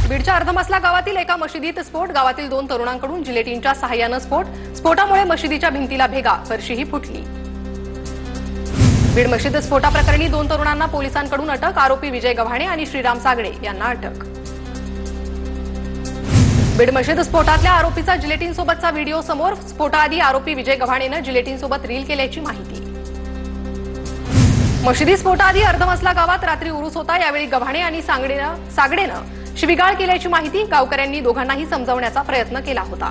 बीडच्या अर्धमसला गावातील एका मशिदीत स्फोट, गावातील 2 तरुणांकडून जिलेटिनच्या सहाय्याने स्फोटामुळे मशिदीच्या भिंतीला भेगा, फरशीही फुटली. बीड मशिद स्फोटाप्रकरणी 2 तरुणांना पोलिसांकडून अटक, आरोपी विजय गव्हाणे आणि श्रीराम सागडे यांना अटक. बीड मशिद स्फोटातल्या आरोपीचा जिलेटिन सोबतचा व्हिडिओ समोर, स्फोटाआधी आरोपी विजय गव्हाणेनं जिलेटिन सोबत रील केल्याची माहिती. मशिदी स्फोटाआधी अर्धमसला गावात रात्री उरूस होता, यावेळी गव्हाणे आणि सागडेनं शिवीगाळ केल्याची माहिती. गावकऱ्यांनी दोघांनाही समजावण्याचा प्रयत्न केला होता.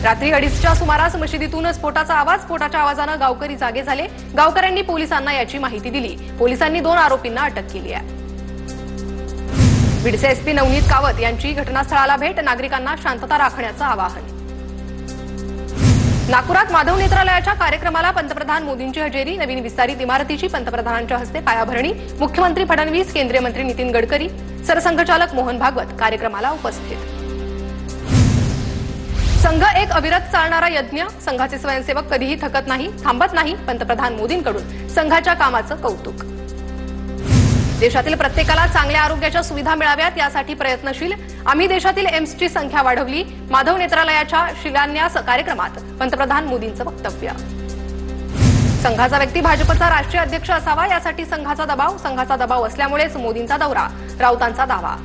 रात्री 2:30च्या सुमारास मशिदीतून स्फोटाचा आवाज, स्फोटाच्या आवाजानं गावकरी जागे झाले. गावकऱ्यांनी पोलिसांना याची माहिती दिली. पोलिसांनी 2 आरोपींना अटक केली आहे. बीडचे एसपी नवनीत कावत यांची घटनास्थळाला भेट, नागरिकांना शांतता राखण्याचं आवाहन. नागपुरात माधव नेत्रालयाच्या कार्यक्रमाला पंतप्रधान मोदींची हजेरी, नवीन विस्तारित इमारतीची पंतप्रधानांच्या हस्ते पायाभरणी. मुख्यमंत्री फडणवीस, केंद्रीय मंत्री नितीन गडकरी, सरसंघचालक मोहन भागवत कार्यक्रमाला उपस्थित. संघ एक अविरत चालणारा यज्ञ, संघाचे स्वयंसेवक कधीही थकत नाही, थांबत नाही. पंतप्रधान मोदींकडून संघाच्या कामाचं कौतुक. देशातील प्रत्येकाला चांगल्या आरोग्याच्या सुविधा मिळाव्यात यासाठी प्रयत्नशील. आम्ही देशातील एम्सची संख्या वाढवली. माधव नेत्रालयाच्या शिलान्यास कार्यक्रमात पंतप्रधान मोदींचं वक्तव्य. संघाचा व्यक्ती भाजपचा राष्ट्रीय अध्यक्ष असावा यासाठी संघाचा दबाव असल्यामुळेच मोदींचा दौरा, राऊतांचा दावा.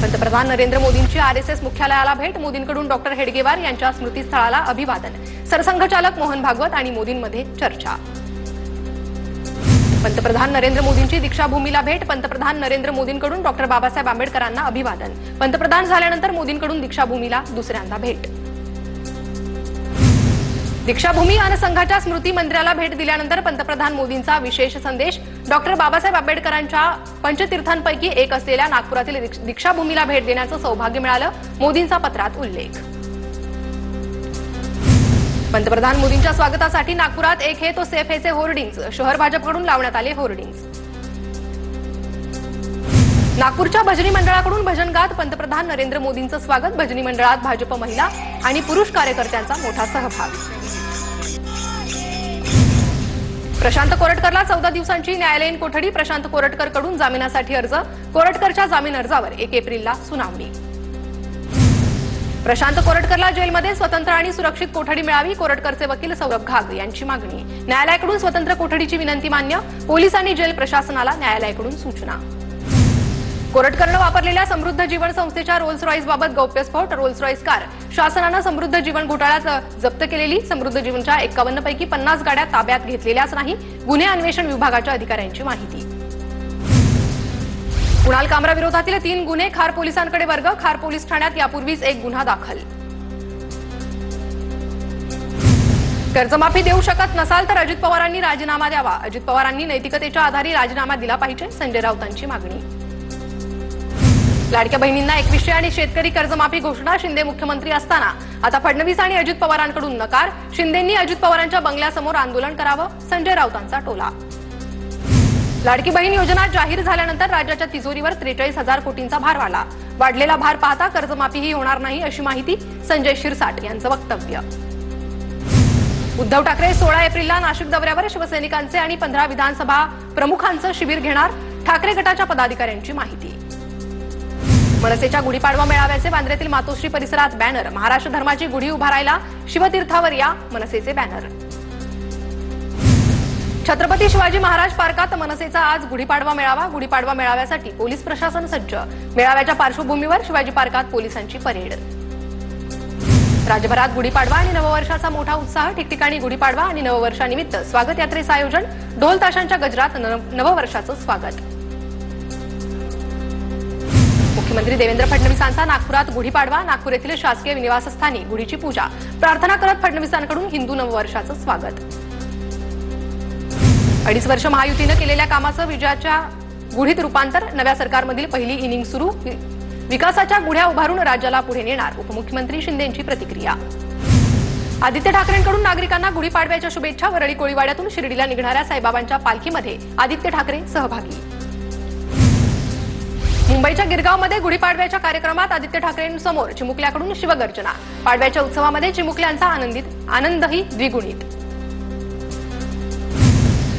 पंतप्रधान नरेंद्र मोदींची आरएसएस मुख्यालयाला भेट, मोदींकडून डॉक्टर हेडगेवार यांच्या स्मृतीस्थळाला अभिवादन. सरसंघचालक मोहन भागवत आणि मोदींमध्ये चर्चा. पंतप्रधान नरेंद्र मोदींची दीक्षाभूमीला भेट, पंतप्रधान नरेंद्र मोदींकडून डॉक्टर बाबासाहेब आंबेडकरांना अभिवादन. पंतप्रधान झाल्यानंतर मोदींकडून दीक्षाभूमीला दुसऱ्यांदा भेट. दीक्षाभूमी आणि संघाच्या स्मृती मंदिराला भेट दिल्यानंतर पंतप्रधान मोदींचा विशेष संदेश. डॉक्टर बाबासाहेब आंबेडकरांच्या पंचतीर्थांपैकी एक असलेल्या नागपुरातील दीक्षाभूमीला भेट देण्याचं सौभाग्य मिळालं, मोदींचा पत्रात उल्लेख. पंतप्रधान मोदींच्या स्वागतासाठी नागपुरात एक है तो सेफ हेचे होर्डिंग्ज, शहर भाजपकडून लावण्यात आले होर्डिंग्ज. नागपूरच्या भजनी मंडळाकडून भजन गात पंतप्रधान नरेंद्र मोदींचं स्वागत. भजनी मंडळात भाजप महिला आणि पुरुष कार्यकर्त्यांचा मोठा सहभाग. प्रशांत कोरटकरला 14 दिवसांची न्यायालयीन कोठडी, प्रशांत कोरटकरकडून जामिनासाठी अर्ज. कोरटकरच्या जामीन अर्जावर 1 एप्रिलला सुनावणी. प्रशांत कोरटकरला जेलमध्ये स्वतंत्र आणि सुरक्षित कोठडी मिळावी, कोरटकरचे वकील सौरभ घाग यांची मागणी. न्यायालयाकडून स्वतंत्र कोठडीची विनंती मान्य, पोलिसांनी जेल प्रशासनाला न्यायालयाकडून सूचना. कोरटकरनं वापरलेल्या समृद्ध जीवन संस्थेच्या रोल्स रॉईसबाबत गौप्यस्फोट, रोल्स रॉईस कार शासनानं समृद्ध जीवन घोटाळ्यात जप्त केलेली. समृद्ध जीवनच्या 51 पैकी 50 गाड्या ताब्यात घेतलेल्याच नाही, गुन्हे अन्वेषण विभागाच्या अधिकाऱ्यांची माहिती. कुणाल कामरा विरोधातील 3 गुन्हे खार पोलिसांकडे वर्ग, खार पोलीस ठाण्यात यापूर्वीच 1 गुन्हा दाखल. कर्जमाफी देऊ शकत नसाल तर अजित पवारांनी राजीनामा द्यावा, अजित पवारांनी नैतिकतेच्या आधारे राजीनामा दिला पाहिजे, संजय राऊतांची मागणी. लाडक्या बहिणींना 2100 आणि शेतकरी कर्जमाफी घोषणा, शिंदे मुख्यमंत्री असताना आता फडणवीस आणि अजित पवारांकडून नकार. शिंदेंनी अजित पवारांच्या बंगल्यासमोर आंदोलन करावं, संजय राऊतांचा टोला. लाडकी बहीण योजना जाहीर झाल्यानंतर राज्याच्या तिजोरीवर 43,000 कोटींचा भार वाढला. वाढलेला भार पाहता कर्जमाफीही होणार नाही अशी माहिती, संजय शिरसाट यांचं वक्तव्य. उद्धव ठाकरे 16 एप्रिलला नाशिक दौऱ्यावर, शिवसैनिकांचे आणि 15 विधानसभा प्रमुखांचं शिबिर घेणार, ठाकरे गटाच्या पदाधिकाऱ्यांची माहिती. मनसेच्या गुढीपाडवा मेळाव्याचे बांद्र्यातील मातोश्री परिसरात बॅनर, महाराष्ट्र धर्माची गुढी उभारायला शिवतीर्थावर या, मनसेचे बॅनर. छत्रपती शिवाजी महाराज पार्कात मनसेचा आज गुढीपाडवा मेळावा, गुढीपाडवा मेळाव्यासाठी पोलीस प्रशासन सज्ज. मेळाव्याच्या पार्श्वभूमीवर शिवाजी पार्कात पोलिसांची परेड. राज्यभरात गुढीपाडवा आणि नववर्षाचा मोठा उत्साह, ठिकठिकाणी गुढीपाडवा आणि नववर्षानिमित्त स्वागत यात्रेचं आयोजन, ढोल ताशांच्या गजरात नववर्षाचं स्वागत. मुख्यमंत्री देवेंद्र फडणवीसांचा नागपुरात गुढीपाडवा, नागपूर येथील शासकीय निवासस्थानी गुढीची पूजा, प्रार्थना करत फडणवीसांकडून हिंदू नववर्षाचं स्वागत. 2.5 वर्ष महायुतीनं केलेल्या कामाचं विजयाच्या गुढीत रूपांतर, नव्या सरकारमधील पहिली इनिंग सुरू, विकासाच्या गुढ्या उभारून राज्याला पुढे नेणार, उपमुख्यमंत्री शिंदेंची प्रतिक्रिया. आदित्य ठाकरेंकडून नागरिकांना गुढीपाडव्याच्या शुभेच्छा, वरळी कोळीवाड्यातून शिर्डीला निघणाऱ्या साईबाबांच्या पालखीमध्ये आदित्य ठाकरे सहभागी. मुंबईच्या गिरगावमध्ये गुढीपाडव्याच्या कार्यक्रमात आदित्य ठाकरेंसमोर चिमुकल्याकडून शिवगर्जना, पाडव्याच्या उत्सवामध्ये चिमुकल्यांचा आनंदही द्विगुणित.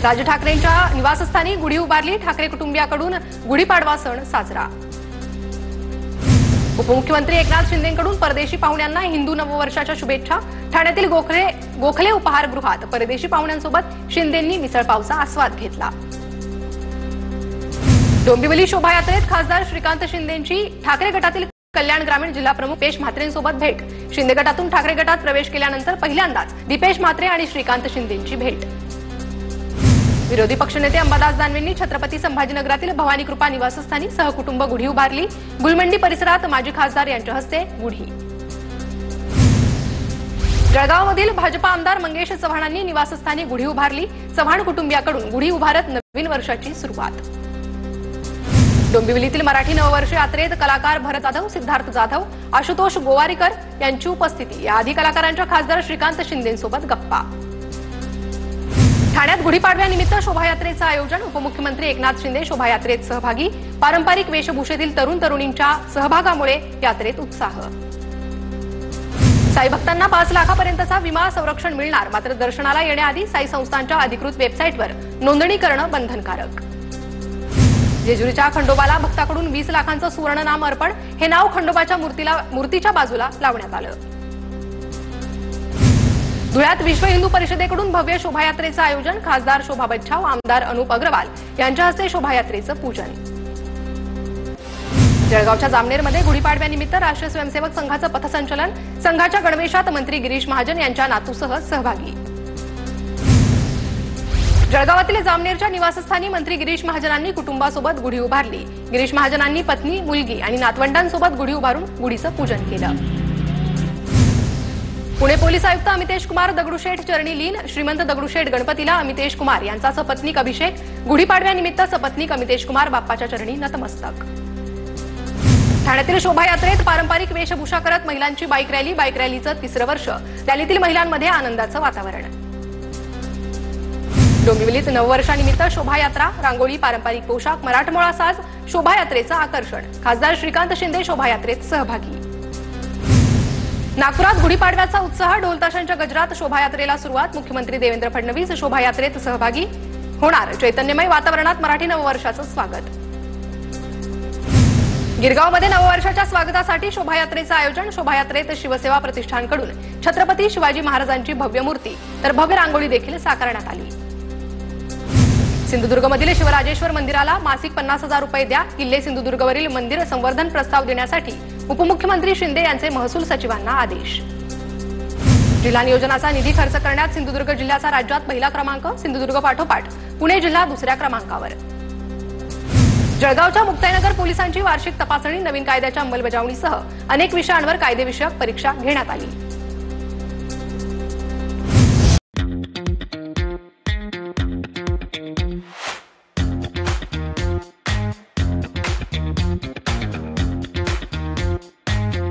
राज ठाकरेंच्या निवासस्थानी गुढी उभारली, ठाकरे कुटुंबियाकडून गुढीपाडवा सण साजरा. उपमुख्यमंत्री एकनाथ शिंदेंकडून परदेशी पाहुण्यांना हिंदू नववर्षाच्या शुभेच्छा. ठाण्यातील गोखले उपहारगृहात परदेशी पाहुण्यांसोबत शिंदेंनी मिसळपावचा आस्वाद घेतला. डोंबिवली शोभायात्रेत खासदार श्रीकांत शिंदेंची ठाकरे गटातील कल्याण ग्रामीण जिल्हा प्रमुख दीपेश म्हात्रेंसोबत भेट. शिंदे गटातून ठाकरे गटात प्रवेश केल्यानंतर पहिल्यांदाच दीपेश म्हात्रे आणि श्रीकांत शिंदेंची भेट. विरोधी पक्षनेते अंबादास दानवेंनी छत्रपती संभाजीनगरातील भवानी कृपा निवासस्थानी सहकुटुंब गुढी उभारली. गुलमंडी परिसरात माजी खासदार यांच्या हस्ते गुढी. जळगावमधील भाजपा आमदार मंगेश चव्हाणांनी निवासस्थानी गुढी उभारली. चव्हाण कुटुंबियाकडून गुढी उभारत नवीन वर्षाची सुरुवात. डोंबिवलीतील मराठी नववर्ष यात्रेत कलाकार भरत जाधव, सिद्धार्थ जाधव, आशुतोष गोवारीकर यांची उपस्थिती. याआधी कलाकारांच्या खासदार श्रीकांत शिंदेंसोबत गप्पा. ठाण्यात गुढीपाडव्यानिमित्त शोभायात्रेचं आयोजन. उपमुख्यमंत्री एकनाथ शिंदे शोभायात्रेत सहभागी. पारंपरिक वेशभूषेतील तरुण तरुणींच्या सहभागामुळे यात्रेत उत्साह. साई भक्तांना 5 लाखापर्यंतचा विमा संरक्षण मिळणार. मात्र दर्शनाला येण्याआधी साई संस्थांच्या अधिकृत वेबसाईटवर नोंदणी करणं बंधनकारक. जेजुरीच्या खंडोबाला भक्ताकडून 20 लाखांचं सुवर्ण नाम अर्पण. हे नाव खंडोबाच्या मूर्तीच्या बाजूला लावण्यात आलं. धुळ्यात विश्व हिंदू परिषदेकडून भव्य शोभायात्रेचं आयोजन. खासदार शोभा बच्छाव, आमदार अनुप अग्रवाल यांच्या हस्ते शोभायात्रेचं पूजन. जळगावच्या जामनेरमध्ये गुढीपाडव्यानिमित्त राष्ट्रीय स्वयंसेवक संघाचं पथसंचलन. संघाच्या गणवेशात मंत्री गिरीश महाजन यांच्या नातूसह सहभागी. जळगावातील जामनेरच्या निवासस्थानी मंत्री गिरीश महाजनांनी कुटुंबासोबत गुढी उभारली. गिरीश महाजनांनी पत्नी, मुलगी आणि नातवंडांसोबत गुढी उभारून गुढीचं पूजन केलं. पुणे पोलीस आयुक्त अमितेश कुमार दगडूशेठ चरणी लीन. श्रीमंत दगडूशेठ गणपतीला अमितेश कुमार यांचा सपत्नीक अभिषेक. गुढीपाडव्यानिमित्त सपत्नीक अमितेश कुमार बाप्पाच्या चरणी नतमस्तक. ठाण्यातील शोभायात्रेत पारंपरिक वेशभूषा करत महिलांची बाईक रॅली. बाईक रॅलीचं 3रं वर्ष. रॅलीतील महिलांमध्ये आनंदाचं वातावरण. डोंबिवलीत नववर्षानिमित्त शोभायात्रा, रांगोळी, पारंपरिक पोशाख, मराठमोळा साज शोभायात्रेचं आकर्षण. खासदार श्रीकांत शिंदे शोभायात्रेत सहभागी. नागपुरात गुढीपाडव्याचा उत्साह. ढोलताशांच्या गजरात शोभायात्रेला सुरुवात. मुख्यमंत्री देवेंद्र फडणवीस शोभायात्रेत सहभागी होणार. चैतन्यमय वातावरणात मराठी नववर्षाचं स्वागत. गिरगावमध्ये नववर्षाच्या स्वागतासाठी शोभायात्रेचं आयोजन. शोभायात्रेत शिवसेवा प्रतिष्ठानकडून छत्रपती शिवाजी महाराजांची भव्य मूर्ती तर भव्य रांगोळी देखील साकारण्यात आली. सिंधुदुर्गमधील शिवराजेश्वर मंदिराला मासिक 50,000 रुपये द्या. किल्ले सिंधुदुर्गवरील मंदिर संवर्धन प्रस्ताव देण्यासाठी उपमुख्यमंत्री शिंदे यांचे महसूल सचिवांना आदेश. जिल्हा नियोजनाचा निधी खर्च करण्यात सिंधुदुर्ग जिल्ह्याचा राज्यात पहिला क्रमांक. सिंधुदुर्ग पाठोपाठ पुणे जिल्हा 2ऱ्या क्रमांकावर. जळगावच्या मुक्ताईनगर पोलिसांची वार्षिक तपासणी. नवीन कायद्याच्या अंमलबजावणीसह अनेक विषयांवर कायदेविषयक परीक्षा घेण्यात आली.